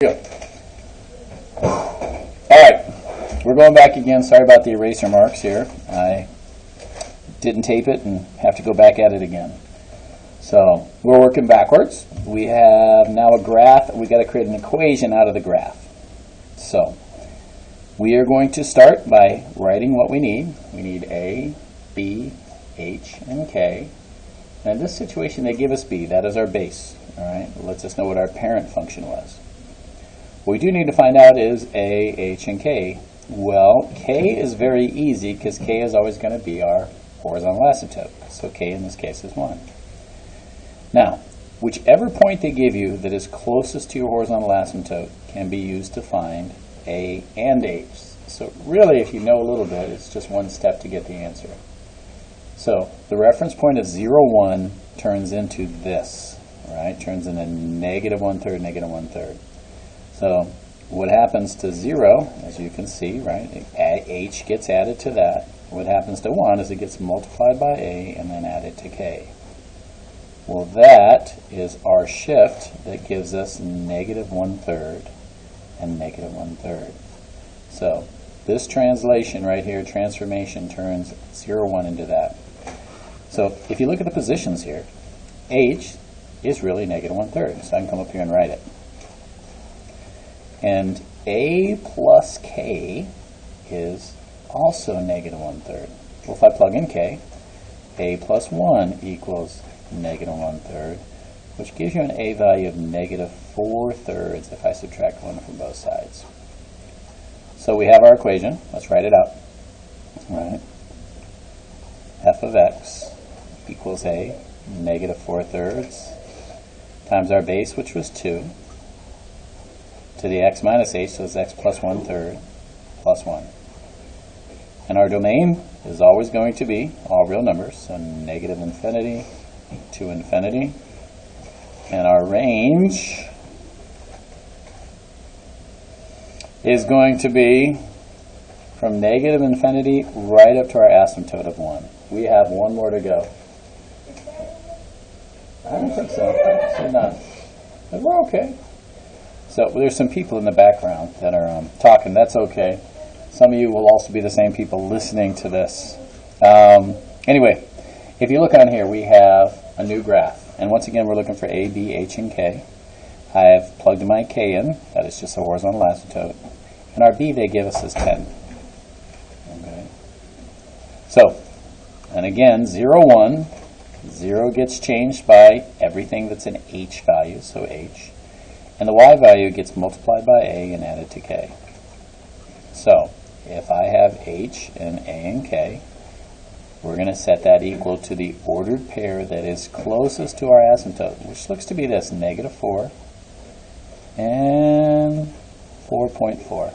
Good. Alright, we're going back again. Sorry about the eraser marks here. I didn't tape it and have to go back at it again. So we're working backwards. We have now a graph. We've got to create an equation out of the graph. So we are going to start by writing what we need. We need A, B, H, and K. And in this situation, they give us B. That is our base. All right, it lets us know what our parent function was. What we do need to find out is A, H, and K. Well, K is very easy because K is always going to be our horizontal asymptote. So K in this case is 1. Now, whichever point they give you that is closest to your horizontal asymptote can be used to find A and H. So really, if you know a little bit, it's just one step to get the answer. So the reference point of 0, 1 turns into this, right? Turns into negative 1/3, negative 1/3. So what happens to 0, as you can see, right, H gets added to that. What happens to 1 is it gets multiplied by A and then added to K. Well, that is our shift that gives us negative 1/3 and negative 1/3. So this translation right here, transformation, turns 0, 1 into that. So if you look at the positions here, H is really negative 1/3. So I can come up here and write it. And A plus K is also negative 1/3. Well, if I plug in K, A plus 1 equals negative 1/3, which gives you an A value of negative 4/3 if I subtract 1 from both sides. So we have our equation. Let's write it out. All right. F of x equals A, negative 4/3, times our base, which was 2, to the x minus h, so it's x plus 1/3 plus 1. And our domain is always going to be all real numbers, so negative infinity to infinity. And our range is going to be from negative infinity right up to our asymptote of 1. We have one more to go. I don't think so. So not. But we're okay. So there's some people in the background that are talking. That's okay. Some of you will also be the same people listening to this. Anyway, if you look on here, we have a new graph. And once again, we're looking for A, B, H, and K. I've plugged my K in. That is just a horizontal asymptote. And our B they give us is 10. Okay. So, and again, 0, 1. 0 gets changed by everything that's an H value, so H. And the Y value gets multiplied by A and added to K. So, if I have H and A and K, we're going to set that equal to the ordered pair that is closest to our asymptote, which looks to be this, negative 4 and 4.4,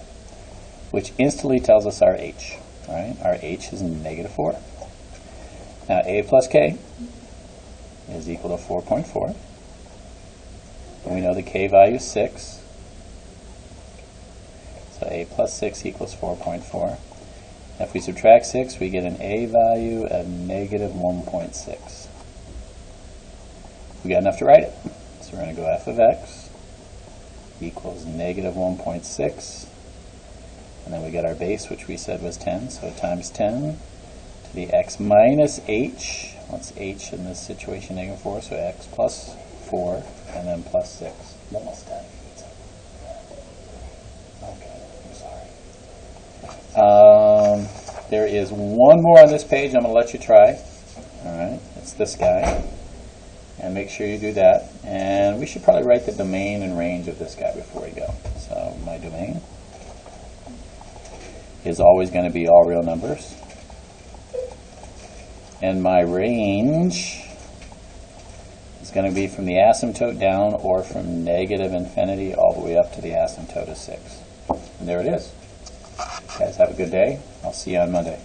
which instantly tells us our H. Right? Our H is negative 4. Now, A plus K is equal to 4.4. And we know the K value is 6. So A plus 6 equals 4.4. If we subtract 6, we get an A value of negative 1.6. We got enough to write it. So we're going to go f of x equals negative 1.6. And then we got our base, which we said was 10. So times 10 to the x minus h. What's h in this situation? Negative 4. So x plus 4 and then plus 6. Almost done. Okay, I'm sorry. There is one more on this page I'm going to let you try. All right, it's this guy. And make sure you do that. And we should probably write the domain and range of this guy before we go. So my domain is always going to be all real numbers. And my range is going to be from the asymptote down or from negative infinity all the way up to the asymptote of 6. And there it is. Guys, have a good day. I'll see you on Monday.